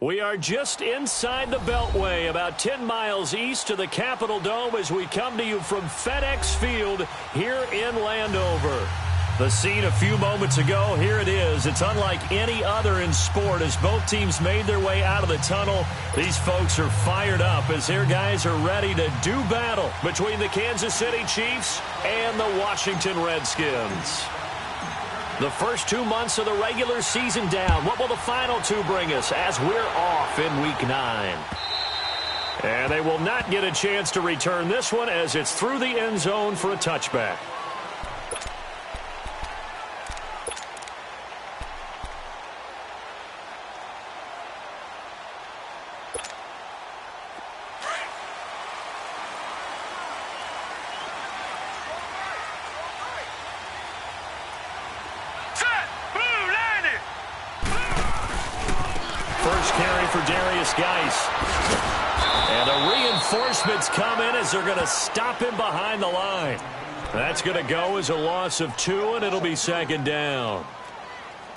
We are just inside the Beltway, about 10 miles east of the Capitol Dome as we come to you from FedEx Field here in Landover. The scene a few moments ago, here it is. It's unlike any other in sport as both teams made their way out of the tunnel. These folks are fired up as their guys are ready to do battle between the Kansas City Chiefs and the Washington Redskins. The first 2 months of the regular season down. What will the final two bring us as we're off in Week 9? And they will not get a chance to return this one as it's through the end zone for a touchback. And the reinforcements come in as they're going to stop him behind the line. That's going to go as a loss of 2, and it'll be second down.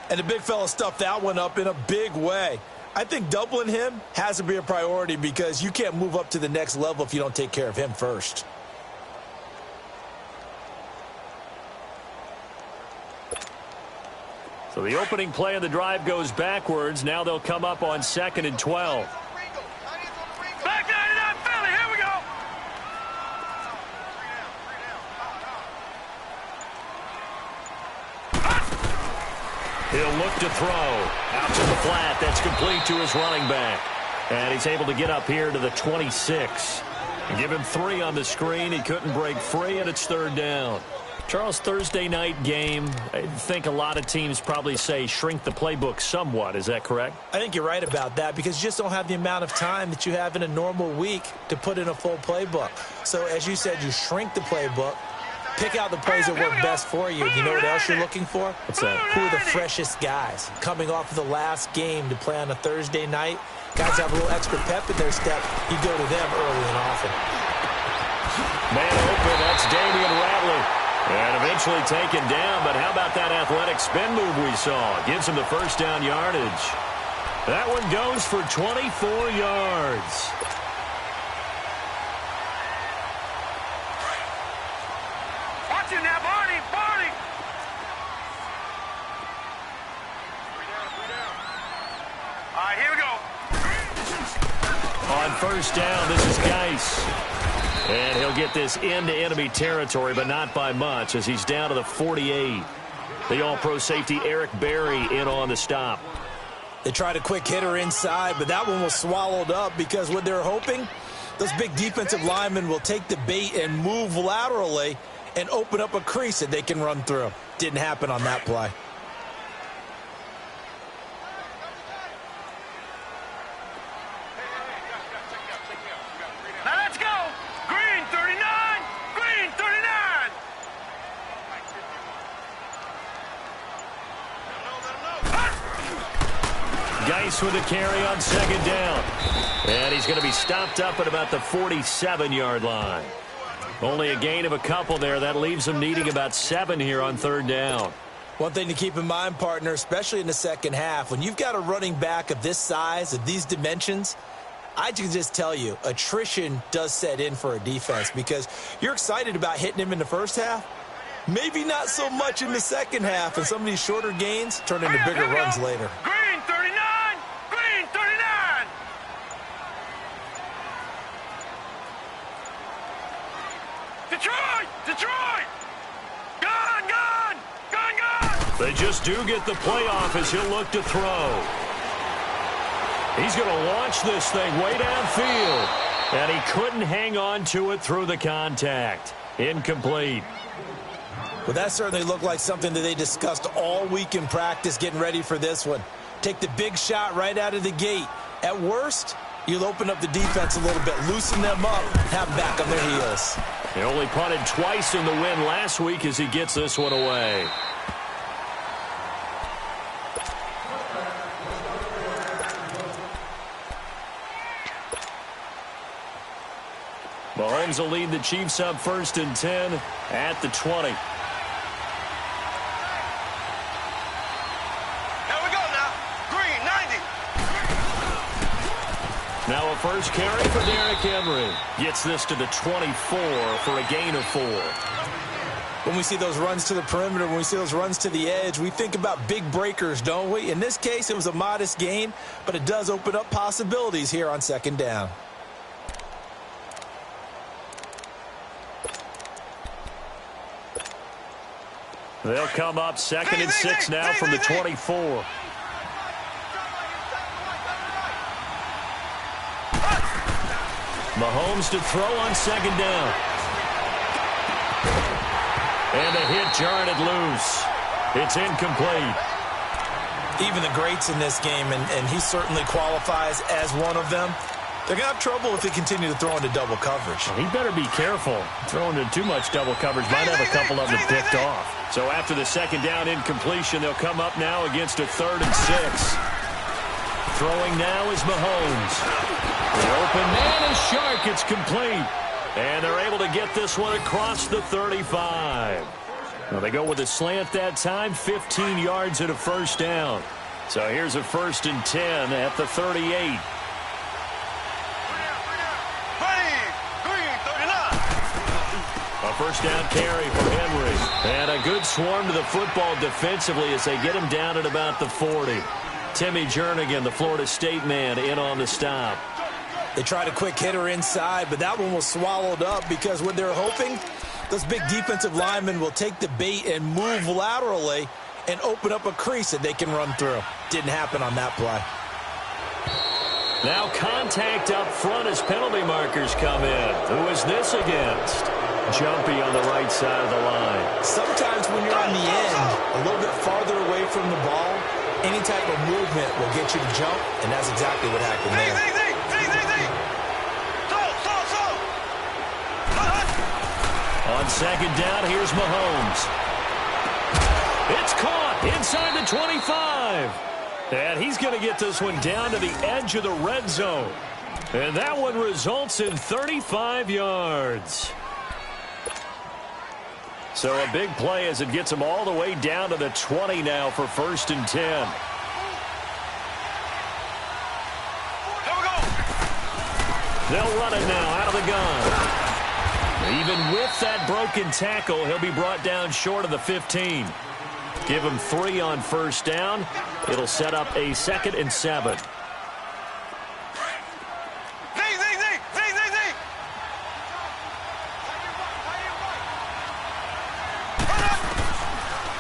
And the big fella stuffed that one up in a big way. I think doubling him has to be a priority because you can't move up to the next level if you don't take care of him first. So the opening play of the drive goes backwards. Now they'll come up on 2nd and 12. Back 99 Philly, here we go. He'll look to throw. Out to the flat. That's complete to his running back. And he's able to get up here to the 26. Give him 3 on the screen. He couldn't break free, and it's third down. Charles, Thursday night game, I think a lot of teams probably say shrink the playbook somewhat. Is that correct? I think you're right about that because you just don't have the amount of time that you have in a normal week to put in a full playbook. So, as you said, you shrink the playbook, pick out the plays that work best for you. You know what else you're looking for? What's that? Who are the freshest guys? Coming off of the last game to play on a Thursday night, guys have a little extra pep in their step. You go to them early and often. Man open, that's Damian Rattler. And eventually taken down, but how about that athletic spin move we saw? Gives him the first down yardage. That one goes for 24 yards. Watch him now, Barney, Barney. All right, here we go. On first down, this is Geis. And he'll get this into enemy territory, but not by much as he's down to the 48. The all-pro safety Eric Berry in on the stop. They tried a quick hitter inside, but that one was swallowed up because what they're hoping, those big defensive linemen will take the bait and move laterally and open up a crease that they can run through. Didn't happen on that play. Geis with a carry on second down. And he's going to be stopped up at about the 47-yard line. Only a gain of a couple there. That leaves him needing about 7 here on third down. One thing to keep in mind, partner, especially in the second half, when you've got a running back of this size, of these dimensions, I can just tell you, attrition does set in for a defense because you're excited about hitting him in the first half. Maybe not so much in the second half, and some of these shorter gains turn into bigger runs later. Green 39, Green 39. Detroit, Detroit. Gone, gone, gone, gone. They just do get the playoff as he'll look to throw. He's going to launch this thing way downfield. And he couldn't hang on to it through the contact. Incomplete. Well, that certainly looked like something that they discussed all week in practice getting ready for this one. Take the big shot right out of the gate. At worst, you'll open up the defense a little bit, loosen them up, have them back on their heels. He only punted twice in the win last week as he gets this one away. Mahomes will lead the Chiefs up 1st and 10 at the 20. Now a first carry for Derrick Henry. Gets this to the 24 for a gain of 4. When we see those runs to the perimeter, when we see those runs to the edge, we think about big breakers, don't we? In this case, it was a modest gain, but it does open up possibilities here on second down. They'll come up 2nd and 6 now from the 24. Mahomes to throw on second down. And a hit jarred it loose. It's incomplete. Even the greats in this game, and he certainly qualifies as one of them, they're going to have trouble if they continue to throw into double coverage. He better be careful. Throwing into too much double coverage might have a couple of them picked off. So after the second down incompletion, they'll come up now against a 3rd and 6. Throwing now is Mahomes. The open man is Shark. It's complete. And they're able to get this one across the 35. Well, they go with a slant that time, 15 yards and a first down. So here's a 1st and 10 at the 38. A first down carry for Henry. And a good swarm to the football defensively as they get him down at about the 40. Timmy Jernigan, the Florida State man, in on the stop. They tried a quick hitter inside, but that one was swallowed up because what they're hoping, those big defensive linemen will take the bait and move laterally and open up a crease that they can run through. Didn't happen on that play. Now contact up front as penalty markers come in. Who is this against? Jumpy on the right side of the line. Sometimes when you're on the end, a little bit farther away from the ball, any type of movement will get you to jump, and that's exactly what happened there. On second down, here's Mahomes. It's caught inside the 25. And he's going to get this one down to the edge of the red zone. And that one results in 35 yards. So a big play as it gets him all the way down to the 20 now for 1st and 10. Here we go. They'll run it now out of the gun. Even with that broken tackle, he'll be brought down short of the 15. Give him 3 on first down. It'll set up a 2nd and 7.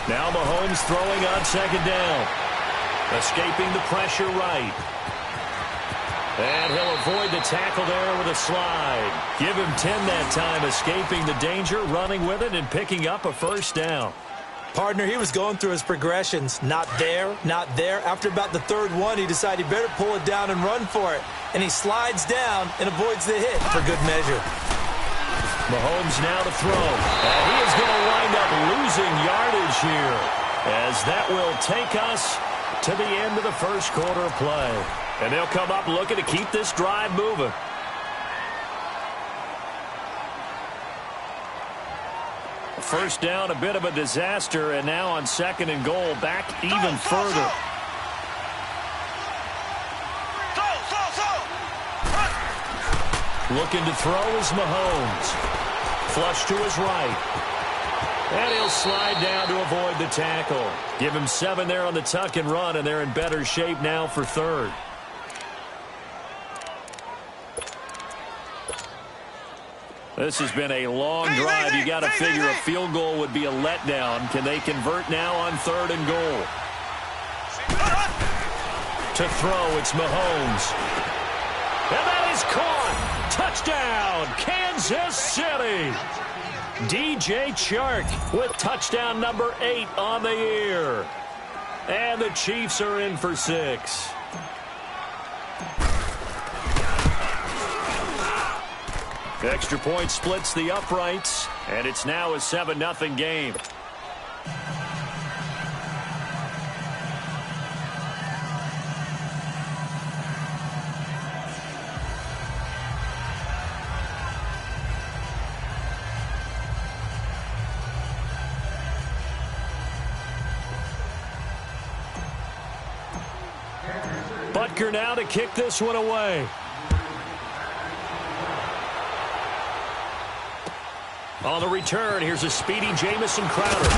Now Mahomes throwing on second down. Escaping the pressure right. And he'll avoid the tackle there with a slide. Give him 10 that time, escaping the danger, running with it, and picking up a first down. Partner, he was going through his progressions. Not there, not there. After about the 3rd one, he decided he better pull it down and run for it. And he slides down and avoids the hit for good measure. Mahomes now to throw. And he is going to wind up losing yardage here, as that will take us to the end of the first quarter of play. And they'll come up looking to keep this drive moving. First down, a bit of a disaster, and now on 2nd and goal, back even further. Looking to throw is Mahomes. Flush to his right. And he'll slide down to avoid the tackle. Give him 7 there on the tuck and run, and they're in better shape now for 3rd. This has been a long drive. You got to figure a field goal would be a letdown. Can they convert now on 3rd and goal? To throw, it's Mahomes. And that is caught. Touchdown, Kansas City. DJ Chark with touchdown number 8 on the year. And the Chiefs are in for 6. Extra point splits the uprights, and it's now a 7-0 game. Butker now to kick this one away. On the return, here's a speedy Jamison Crowder.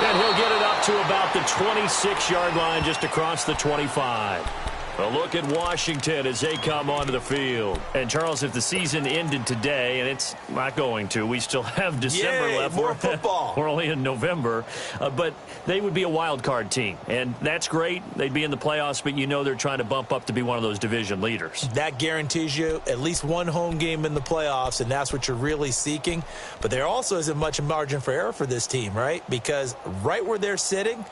And he'll get it up to about the 26-yard line, just across the 25. A look at Washington as they come onto the field. And, Charles, if the season ended today, and it's not going to, we still have December left. More football. We're only in November. But they would be a wild card team. And that's great. They'd be in the playoffs, but you know they're trying to bump up to be one of those division leaders. That guarantees you at least one home game in the playoffs, and that's what you're really seeking. But there also isn't much margin for error for this team, right? Because right where they're sitting,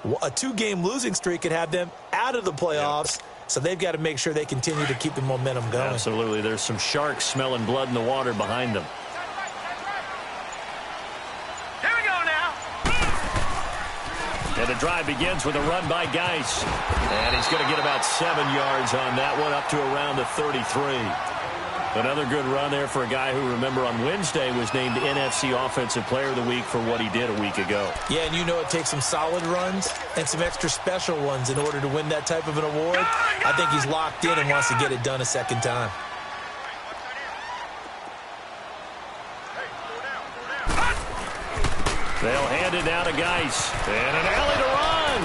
a 2-game losing streak could have them out of the playoffs, so they've got to make sure they continue to keep the momentum going. Absolutely. There's some sharks smelling blood in the water behind them. Here we go now. And the drive begins with a run by Geis. And he's going to get about 7 yards on that one, up to around the 33. Another good run there for a guy who, remember, on Wednesday was named NFC Offensive Player of the Week for what he did a week ago. Yeah, and you know it takes some solid runs and some extra special ones in order to win that type of an award. I think he's locked in and wants to get it done a second time. They'll hand it down to Geis. And an alley to run.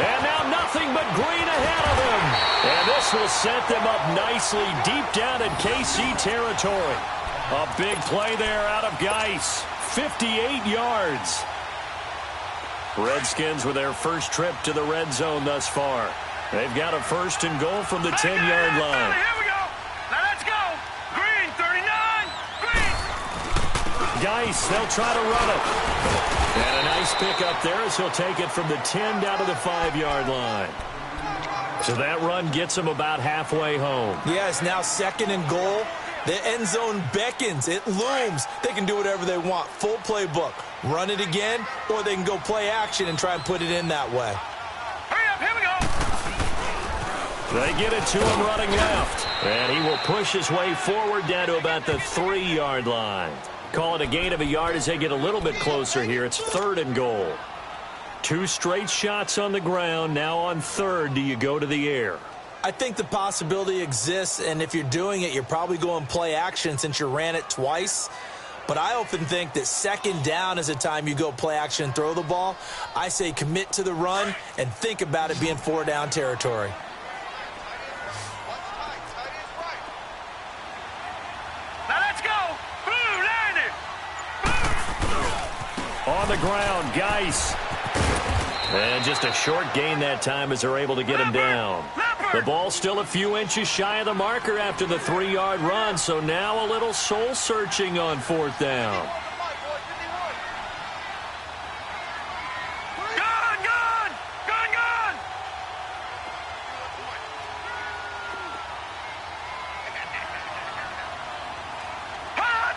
And now nothing but green ahead of him. And this will set them up nicely deep down in KC territory. A big play there out of Geis. 58 yards. Redskins with their first trip to the red zone thus far. They've got a 1st and goal from the 10-yard line. Here we go. Now let's go. Green, 39. Green. Geis, they'll try to run it. And a nice pickup there as he'll take it from the 10 down to the 5-yard line. So that run gets him about halfway home. Yeah, it's now 2nd and goal. The end zone beckons. It looms. They can do whatever they want. Full playbook. Run it again, or they can go play action and try and put it in that way. Hurry up. Here we go. They get it to him running left. And he will push his way forward down to about the 3-yard line. Call it a gain of a yard as they get a little bit closer here. It's 3rd and goal. 2 straight shots on the ground. Now on 3rd, do you go to the air? I think the possibility exists, and if you're doing it, you're probably going play action since you ran it twice. But I often think that 2nd down is a time you go play action and throw the ball. I say commit to the run and think about it being 4-down territory. Now let's go. Blue, land it. On the ground, Geis. And just a short gain that time as they're able to get him down. The ball still a few inches shy of the marker after the 3-yard run, so now a little soul-searching on 4th down. Gone, gone. Gone, gone. Hot.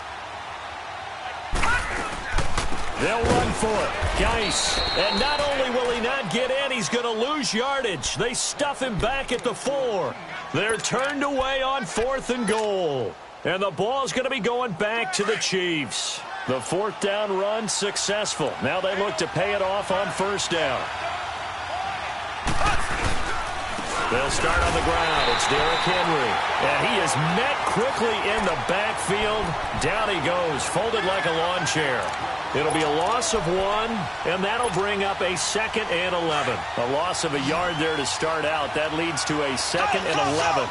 Hot. They'll run for it. Geis. And not only will he not get in, he's going to lose yardage. They stuff him back at the 4. They're turned away on 4th and goal. And the ball's going to be going back to the Chiefs. The 4th down run successful. Now they look to pay it off on 1st down. They'll start on the ground. It's Derrick Henry. And he is met quickly in the backfield. Down he goes, folded like a lawn chair. It'll be a loss of 1, and that'll bring up a 2nd and 11. A loss of a yard there to start out. That leads to a 2nd and 11.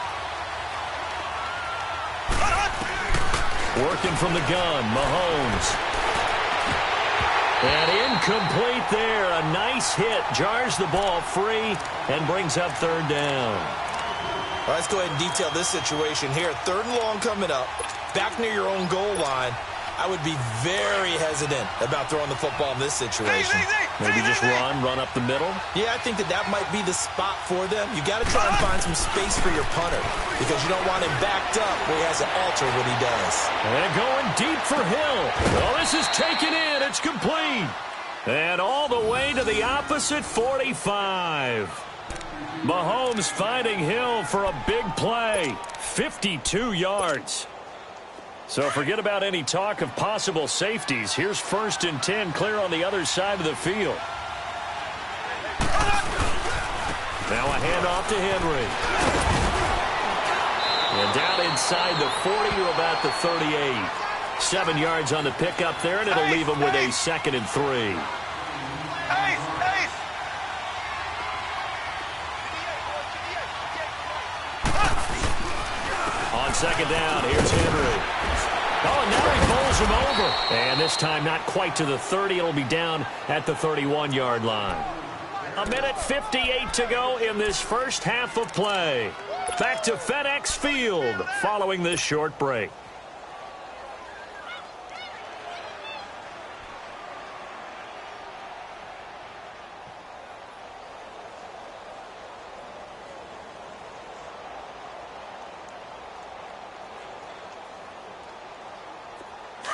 Working from the gun, Mahomes. And incomplete there. A nice hit. Jars the ball free and brings up 3rd down. All right, let's go ahead and detail this situation here. 3rd and long coming up. Back near your own goal line. I would be very hesitant about throwing the football in this situation. Maybe just run up the middle. Yeah, I think that might be the spot for them. You got to try and find some space for your punter because you don't want him backed up where he has to alter what he does. And going deep for Hill. Well, this is taken in. It's complete. And all the way to the opposite 45. Mahomes finding Hill for a big play. 52 yards. So forget about any talk of possible safeties. Here's 1st and 10 clear on the other side of the field. Now a handoff to Henry. And down inside the 40 to about the 38. 7 yards on the pickup there, and it'll leave him with a 2nd and 3. On 2nd down, here's Henry. Oh, and now he bowls him over. And this time not quite to the 30. It'll be down at the 31-yard line. 1:58 to go in this first half of play. Back to FedEx Field following this short break.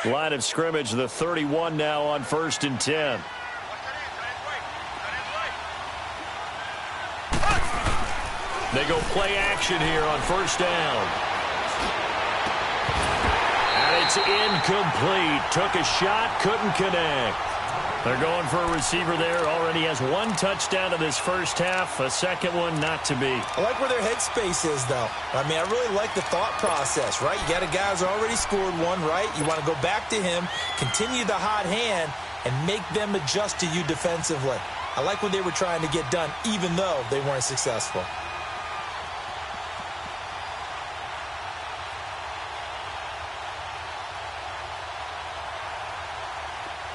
Line of scrimmage, the 31 now on 1st and 10. They go play action here on 1st down. And it's incomplete. Took a shot, couldn't connect. They're going for a receiver there. Already has 1 touchdown in this first half. A 2nd one not to be. I like where their headspace is, though. I mean, I really like the thought process, right? You got a guy who's already scored 1, right? You want to go back to him, continue the hot hand, and make them adjust to you defensively. I like what they were trying to get done, even though they weren't successful.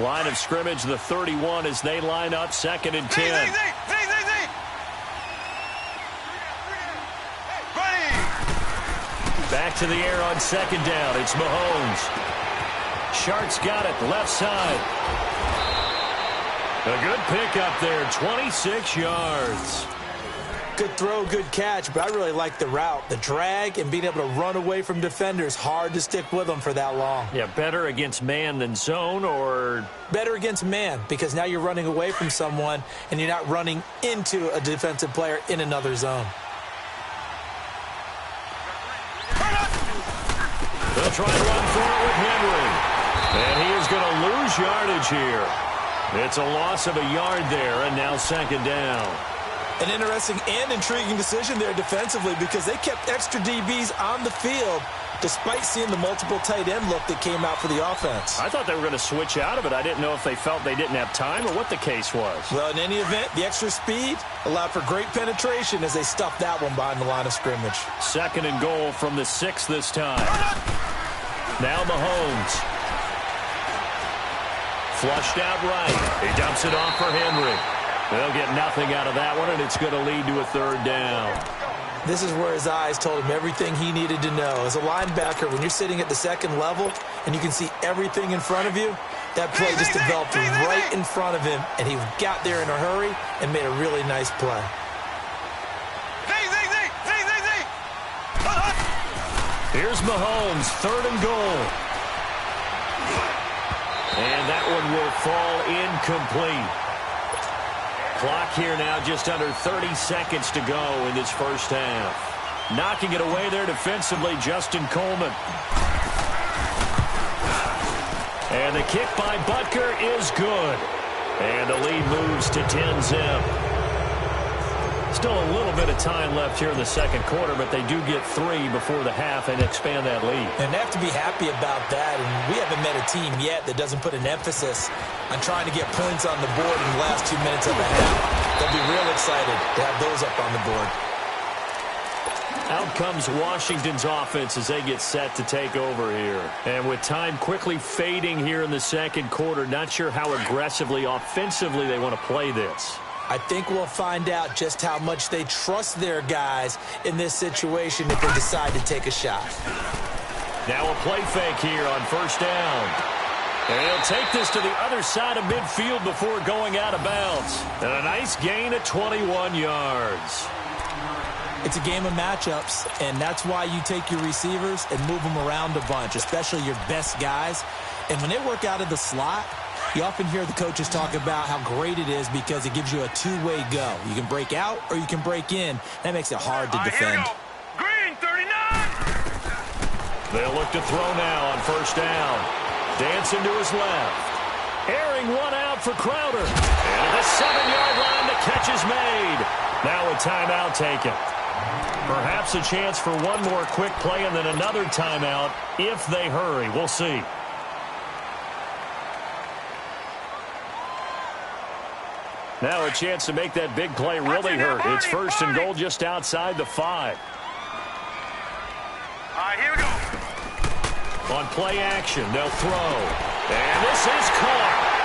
Line of scrimmage, the 31 as they line up 2nd and 10. Back to the air on 2nd down. It's Mahomes. Shart's got it, left side. A good pickup there, 26 yards. Good throw, good catch, but I really like the route. The drag and being able to run away from defenders, hard to stick with them for that long. Yeah, better against man than zone, or? Better against man, because now you're running away from someone and you're not running into a defensive player in another zone. They'll try to run for it with Henry. And he is going to lose yardage here. It's a loss of a yard there, and now 2nd down. An interesting and intriguing decision there defensively because they kept extra DBs on the field despite seeing the multiple tight end look that came out for the offense. I thought they were going to switch out of it. I didn't know if they felt they didn't have time or what the case was. Well, in any event, the extra speed allowed for great penetration as they stuffed that one behind the line of scrimmage. 2nd and goal from the 6 this time. Now Mahomes. Flushed out right. He dumps it off for Henry. They'll get nothing out of that one, and it's going to lead to a 3rd down. This is where his eyes told him everything he needed to know. As a linebacker, when you're sitting at the 2nd level and you can see everything in front of you, that play just developed right in front of him, and he got there in a hurry and made a really nice play. Here's Mahomes, 3rd and goal. And that one will fall incomplete. Clock here now, just under 30 seconds to go in this first half. Knocking it away there defensively, Justin Coleman. And the kick by Butker is good. And the lead moves to 10-zip. Still a little bit of time left here in the 2nd quarter, but they do get 3 before the half and expand that lead. And they have to be happy about that. And we haven't met a team yet that doesn't put an emphasis on trying to get points on the board in the last 2 minutes of the half. They'll be real excited to have those up on the board. Out comes Washington's offense as they get set to take over here. And with time quickly fading here in the 2nd quarter, not sure how aggressively, offensively they want to play this. I think we'll find out just how much they trust their guys in this situation if they decide to take a shot. Now a play fake here on 1st down. And he'll take this to the other side of midfield before going out of bounds. And a nice gain at 21 yards. It's a game of matchups, and that's why you take your receivers and move them around a bunch, especially your best guys. And when they work out of the slot, you often hear the coaches talk about how great it is because it gives you a two-way go. You can break out or you can break in. That makes it hard to defend. Green, 39! They'll look to throw now on 1st down. Dancing to his left. Airing one out for Crowder. And at the 7-yard line, the catch is made. Now a timeout taken. Perhaps a chance for one more quick play and then another timeout if they hurry. We'll see. Now a chance to make that big play really hurt. It's first and goal just outside the 5. All right, here we go. On play action, they'll throw. And this is caught.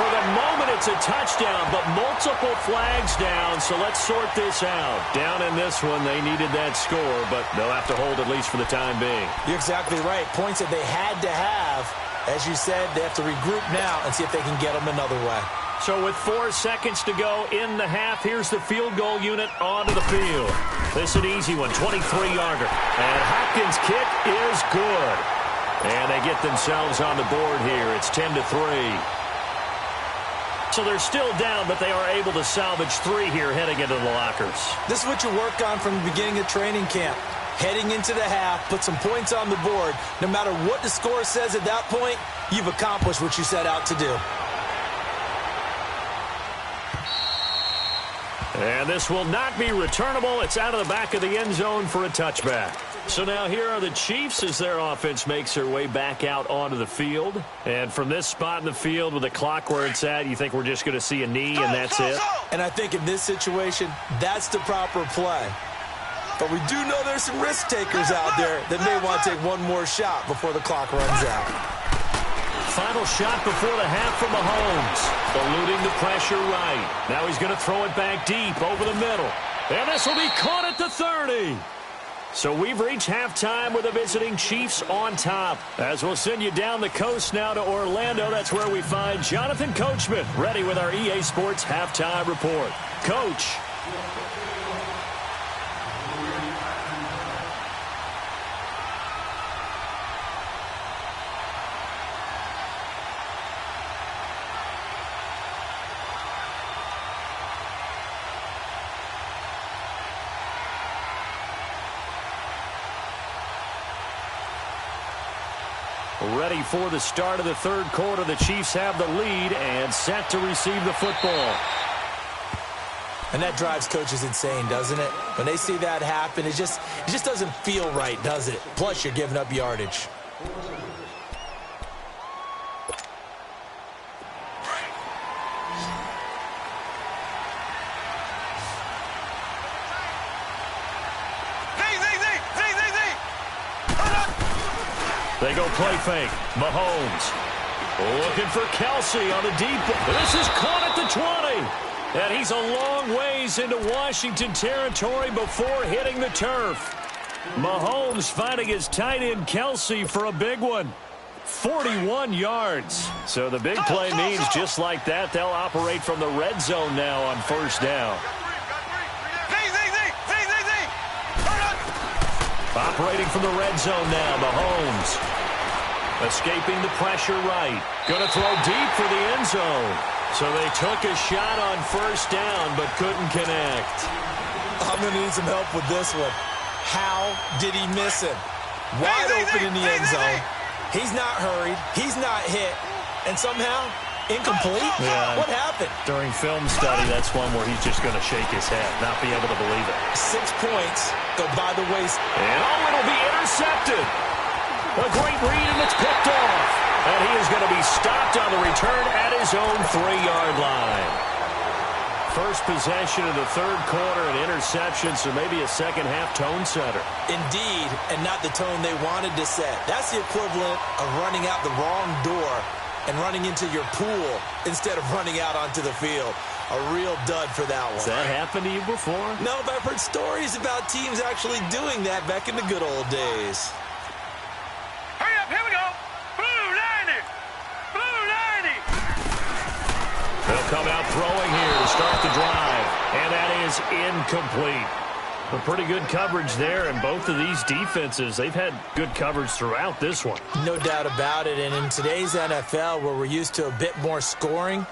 For the moment, it's a touchdown, but multiple flags down, so let's sort this out. Down in this one, they needed that score, but they'll have to hold at least for the time being. You're exactly right. Points that they had to have. As you said, they have to regroup now and see if they can get them another way. So with 4 seconds to go in the half, here's the field goal unit onto the field. This is an easy one, 23-yarder. And Hopkins' kick is good. And they get themselves on the board here. It's 10-3. So they're still down, but they are able to salvage 3 here heading into the lockers. This is what you work on from the beginning of training camp. Heading into the half, put some points on the board. No matter what the score says at that point, you've accomplished what you set out to do. And this will not be returnable. It's out of the back of the end zone for a touchback. So now here are the Chiefs as their offense makes their way back out onto the field. And from this spot in the field with the clock where it's at, you think we're just going to see a knee and that's it? And I think in this situation, that's the proper play. But we do know there's some risk takers out there that may want to take one more shot before the clock runs out. Final shot before the half from Mahomes. Eluding the pressure right. Now he's going to throw it back deep over the middle. And this will be caught at the 30. So we've reached halftime with the visiting Chiefs on top. As we'll send you down the coast now to Orlando, that's where we find Jonathan Coachman, ready with our EA Sports Halftime Report. Coach. Ready for the start of the third quarter. The Chiefs have the lead and set to receive the football. And that drives coaches insane, doesn't it? When they see that happen, it just doesn't feel right, does it? Plus, you're giving up yardage. They go play fake. Mahomes looking for Kelsey on the deep. This is caught at the 20. And he's a long ways into Washington territory before hitting the turf. Mahomes finding his tight end Kelsey for a big one. 41 yards. So the big play means just like that, they'll operate from the red zone now on first down. Operating from the red zone now, Mahomes. Escaping the pressure right. Going to throw deep for the end zone. So they took a shot on first down, but couldn't connect. I'm going to need some help with this one. How did he miss him? Wide open in the end zone. He's not hurried. He's not hit. And somehow, incomplete? Yeah. What happened? During film study, that's one where he's just going to shake his head, not be able to believe it. 6 points go by the wayside. And it'll be intercepted. A great read, and it's picked off. And he is going to be stopped on the return at his own 3-yard line. First possession of the third quarter, an interception, so maybe a second-half tone setter. Indeed, and not the tone they wanted to set. That's the equivalent of running out the wrong door and running into your pool instead of running out onto the field. A real dud for that one. Has that happened to you before? No, but I've heard stories about teams actually doing that back in the good old days. Hurry up, here we go. Blue 90. Blue 90. They'll come out throwing here to start the drive. And that is incomplete. A pretty good coverage there, and both of these defenses, they've had good coverage throughout this one. No doubt about it, and in today's NFL, where we're used to a bit more scoring,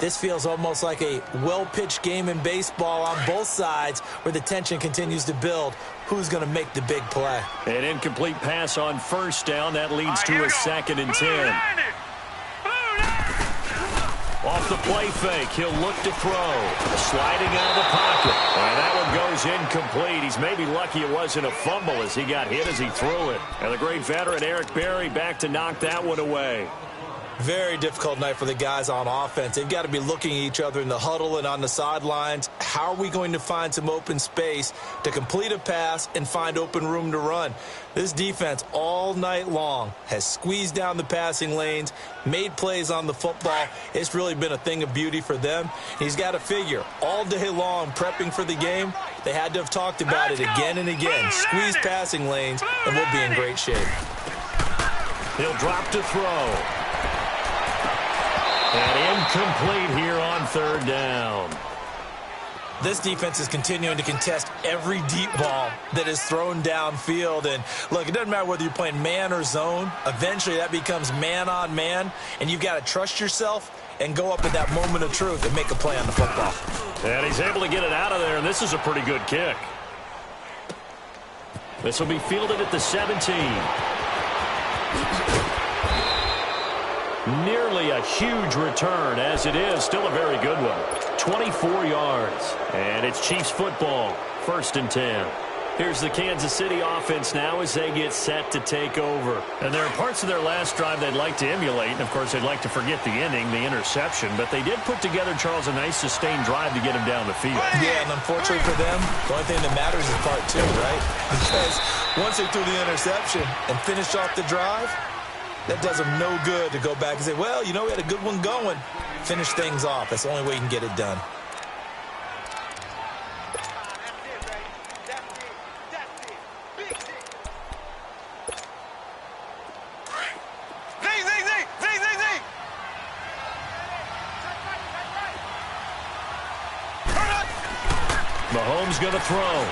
this feels almost like a well-pitched game in baseball on both sides where the tension continues to build. Who's going to make the big play? An incomplete pass on first down. That leads to a 2nd and 10. Off the play fake, he'll look to throw. Sliding out of the pocket. And that one goes incomplete. He's maybe lucky it wasn't a fumble as he got hit as he threw it. And the great veteran Eric Berry back to knock that one away. Very difficult night for the guys on offense. They've got to be looking at each other in the huddle and on the sidelines. How are we going to find some open space to complete a pass and find open room to run? This defense all night long has squeezed down the passing lanes, made plays on the football. It's really been a thing of beauty for them. He's got to figure all day long prepping for the game. They had to have talked about it again and again. Squeeze passing lanes and we'll be in great shape. He'll drop to throw. And incomplete here on third down. This defense is continuing to contest every deep ball that is thrown downfield. And, look, it doesn't matter whether you're playing man or zone. Eventually that becomes man on man, and you've got to trust yourself and go up at that moment of truth and make a play on the football. And he's able to get it out of there, and this is a pretty good kick. This will be fielded at the 17. Nearly a huge return, as it is still a very good one. 24 yards. And it's Chiefs football. 1st and 10. Here's the Kansas City offense now as they get set to take over. And there are parts of their last drive they'd like to emulate. And, of course, they'd like to forget the ending, the interception. But they did put together, Charles, a nice sustained drive to get him down the field. Yeah, and unfortunately for them, the only thing that matters is part 2, right? Because once they threw the interception and finished off the drive, that does them no good to go back and say, well, you know, we had a good one going. Finish things off. That's the only way you can get it done. Mahomes going to throw.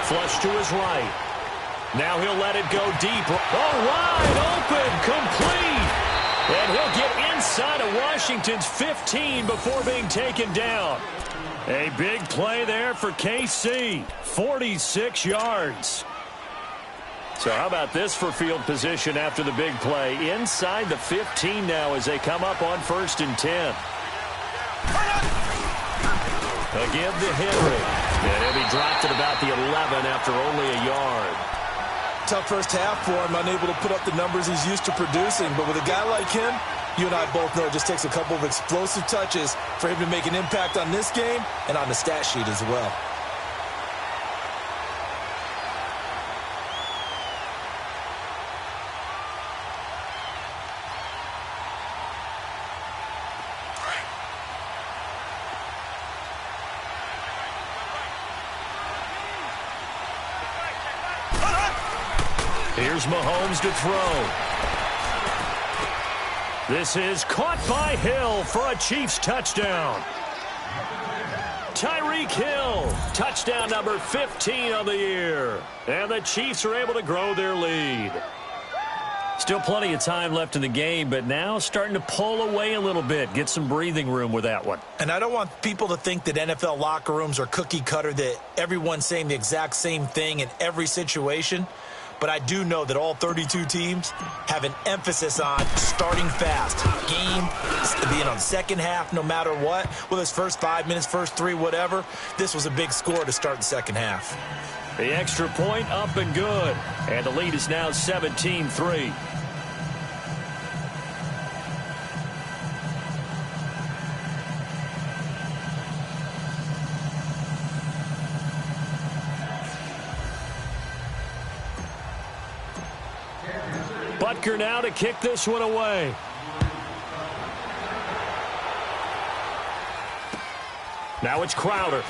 Flush to his right. Now he'll let it go deep. Oh, wide open, complete. And he'll get inside of Washington's 15 before being taken down. A big play there for KC. 46 yards. So how about this for field position after the big play? Inside the 15 now as they come up on 1st and 10. Again to Henry. And he'll be dropped at about the 11 after only a yard. Tough first half for him, unable to put up the numbers he's used to producing. But with a guy like him, you and I both know it just takes a couple of explosive touches for him to make an impact on this game and on the stat sheet as well. Here's Mahomes to throw. This is caught by Hill for a Chiefs touchdown. Tyreek Hill, touchdown number 15 on the year. And the Chiefs are able to grow their lead. Still plenty of time left in the game, but now starting to pull away a little bit. Get some breathing room with that one. And I don't want people to think that NFL locker rooms are cookie cutter, that everyone's saying the exact same thing in every situation. But I do know that all 32 teams have an emphasis on starting fast. Game, being on second half no matter what. Whether it's first 5 minutes, first 3, whatever. This was a big score to start the second half. The extra point up and good. And the lead is now 17-3. Butker now to kick this one away. Now it's Crowder.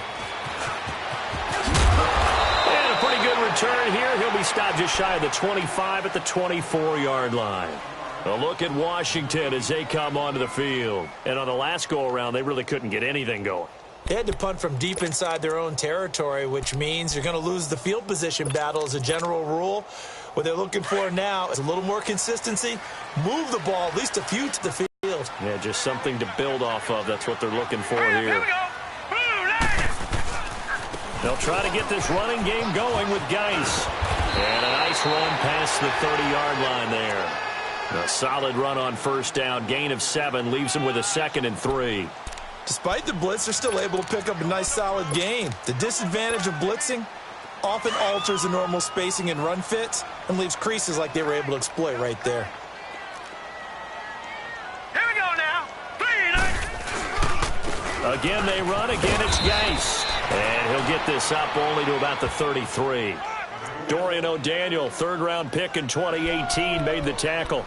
And a pretty good return here. He'll be stopped just shy of the 25 at the 24-yard line. A look at Washington as they come onto the field. And on the last go-around, they really couldn't get anything going. They had to punt from deep inside their own territory, which means you're going to lose the field position battle as a general rule. What they're looking for now is a little more consistency. Move the ball at least a few to the field. Yeah, just something to build off of. That's what they're looking for here. Here we go. They'll try to get this running game going with Geis. And a nice run past the 30-yard line there. A solid run on first down. Gain of 7 leaves him with a 2nd and 3. Despite the blitz, they're still able to pick up a nice, solid gain. The disadvantage of blitzing often alters the normal spacing and run fits and leaves creases like they were able to exploit right there. Here we go now. 3 and 8. Again, they run. Again, it's Geist. And he'll get this up only to about the 33. Dorian O'Daniel, third-round pick in 2018, made the tackle.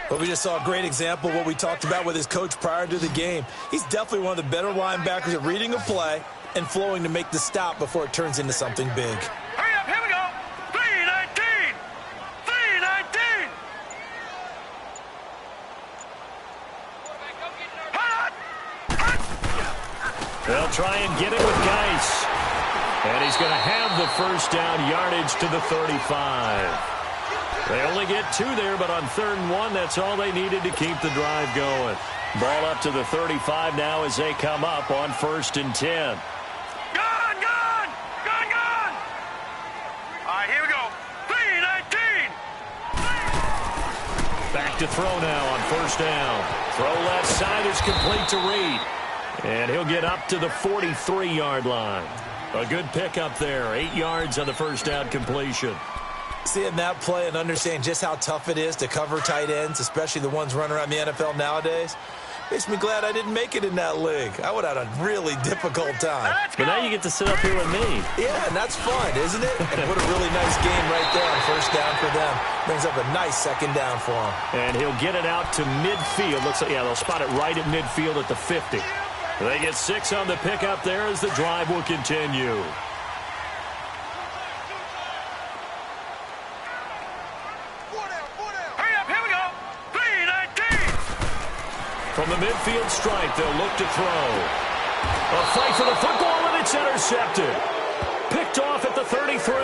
But we just saw a great example of what we talked about with his coach prior to the game. He's definitely one of the better linebackers at reading a play and flowing to make the stop before it turns into something big. Hurry up, here we go. 3-19. 3-19. They'll try and get it with Geist. And he's going to have the first down yardage to the 35. They only get 2 there, but on 3rd and 1, that's all they needed to keep the drive going. Ball up to the 35 now as they come up on 1st and 10. Gone, gone, gone, gone. All right, here we go. 3-19. Back to throw now on 1st down. Throw left side is complete to Reed. And he'll get up to the 43-yard line. A good pickup there. 8 yards on the first down completion. Seeing that play and understanding just how tough it is to cover tight ends, especially the ones running around the NFL nowadays, makes me glad I didn't make it in that league. I would have had a really difficult time. But now you get to sit up here with me. Yeah, and that's fun, isn't it? And what a really nice game right there on first down for them. Brings up a nice 2nd down for him. And he'll get it out to midfield. Looks like, yeah, they'll spot it right at midfield at the 50. They get 6 on the pickup there as the drive will continue. Hurry up, here we go. 3-19. From the midfield stripe, they'll look to throw. A fight for the football, and it's intercepted. Picked off at the 33.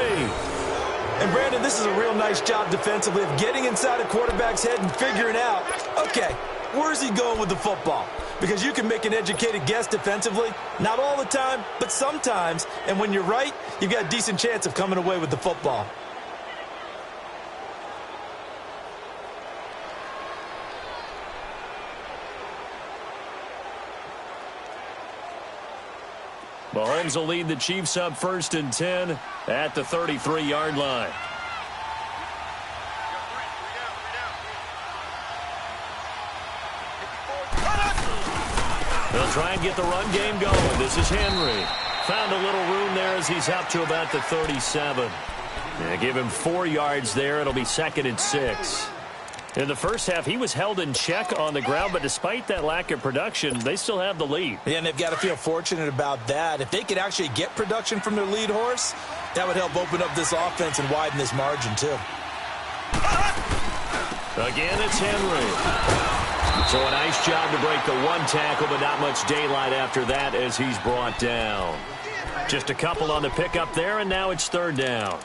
And, Brandon, this is a real nice job defensively of getting inside a quarterback's head and figuring out, okay, where's he going with the football? Because you can make an educated guess defensively. Not all the time, but sometimes. And when you're right, you've got a decent chance of coming away with the football. Mahomes will lead the Chiefs up 1st and 10 at the 33-yard line. They'll try and get the run game going. This is Henry. Found a little room there as he's up to about the 37. Yeah, give him 4 yards there. It'll be 2nd and 6. In the first half, he was held in check on the ground, but despite that lack of production, they still have the lead. Yeah, and they've got to feel fortunate about that. If they could actually get production from their lead horse, that would help open up this offense and widen this margin, too. Again, it's Henry. So a nice job to break the 1 tackle, but not much daylight after that as he's brought down. Just a couple on the pickup there, and now it's 3rd down.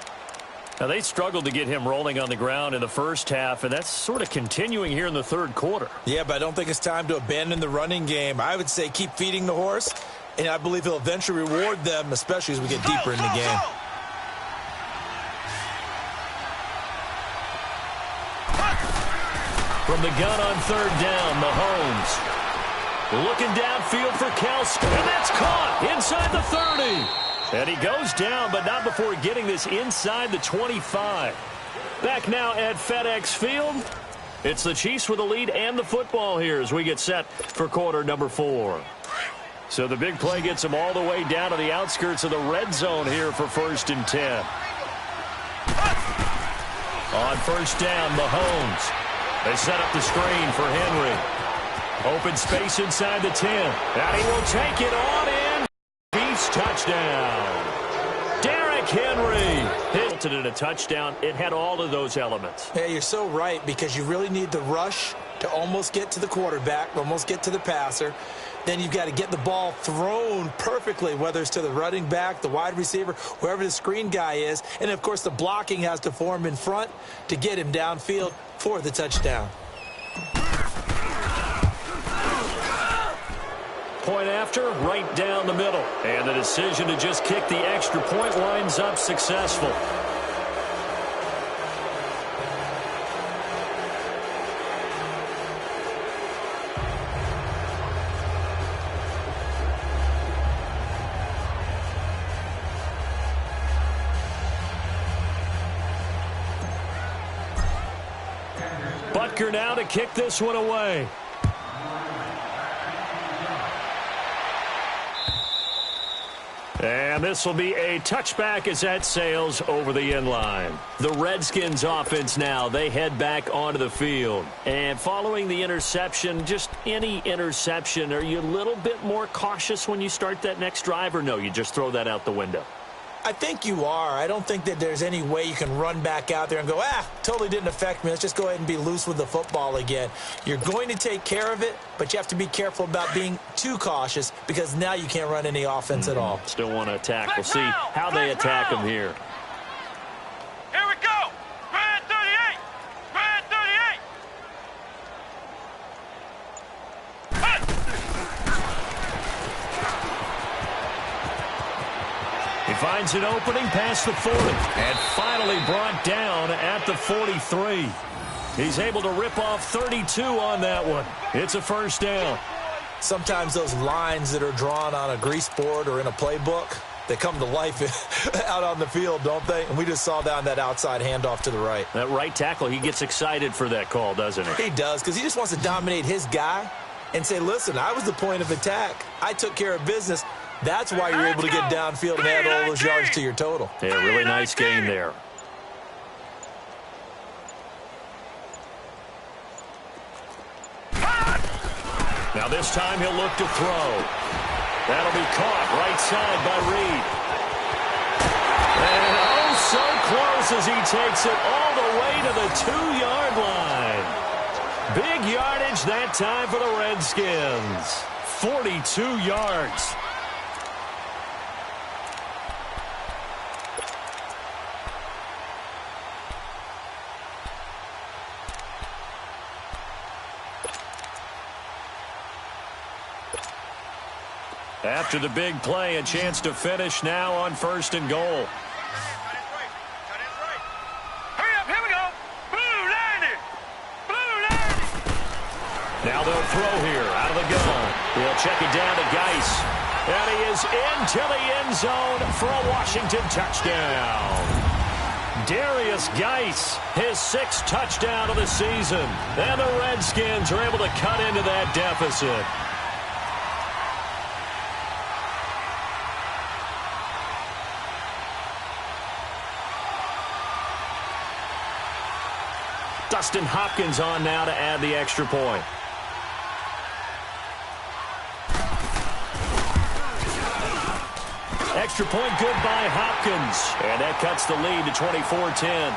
Now, they struggled to get him rolling on the ground in the first half, and that's sort of continuing here in the 3rd quarter. Yeah, but I don't think it's time to abandon the running game. I would say keep feeding the horse, and I believe he'll eventually reward them, especially as we get deeper in the game. From the gun on 3rd down, Mahomes. Looking downfield for Kelce, and that's caught inside the 30. And he goes down, but not before getting this inside the 25. Back now at FedEx Field. It's the Chiefs with the lead and the football here as we get set for quarter number 4. So the big play gets them all the way down to the outskirts of the red zone here for 1st and 10. On 1st down, Mahomes. They set up the screen for Henry. Open space inside the 10. And he will take it on in. Chiefs touchdown. Derrick Henry hit it in a touchdown. It had all of those elements. Yeah, you're so right, because you really need the rush to almost get to the quarterback, almost get to the passer. Then you've got to get the ball thrown perfectly, whether it's to the running back, the wide receiver, wherever the screen guy is. And, of course, the blocking has to form in front to get him downfield for the touchdown. Point after, right down the middle. And the decision to just kick the extra point winds up successful. kicker now to kick this one away. And this will be a touchback as that sails over the end line. The Redskins offense now, they head back onto the field. And following the interception, just any interception, are you a little bit more cautious when you start that next drive, or no, you just throw that out the window? I think you are. I don't think that there's any way you can run back out there and go, totally didn't affect me. Let's just go ahead and be loose with the football again. You're going to take care of it, but you have to be careful about being too cautious because now you can't run any offense at all. Still want to attack. We'll see how they attack him here. Here we go. Red 38. Red 38. He finds an opening past the 40 and finally brought down at the 43. He's able to rip off 32 on that one. It's a first down. Sometimes those lines that are drawn on a grease board or in a playbook, they come to life out on the field, don't they? And we just saw that on that outside handoff to the right. That right tackle, he gets excited for that call, doesn't he? He does, because he just wants to dominate his guy and say, listen, I was the point of attack. I took care of business. That's why you're able to get downfield and add all those yards to your total. Yeah, really nice game there. Now this time he'll look to throw. That'll be caught right side by Reed. And oh, so close as he takes it all the way to the 2-yard line. Big yardage that time for the Redskins. 42 yards. After the big play, a chance to finish now on 1st and goal. Hurry up, here we go. Blue landing. Blue landing. Now they'll throw here out of the gun. He'll check it down to Geis. And he is into the end zone for a Washington touchdown. Darius Geis, his 6th touchdown of the season. And the Redskins are able to cut into that deficit. Dustin Hopkins on now to add the extra point. Extra point good by Hopkins. And that cuts the lead to 24-10.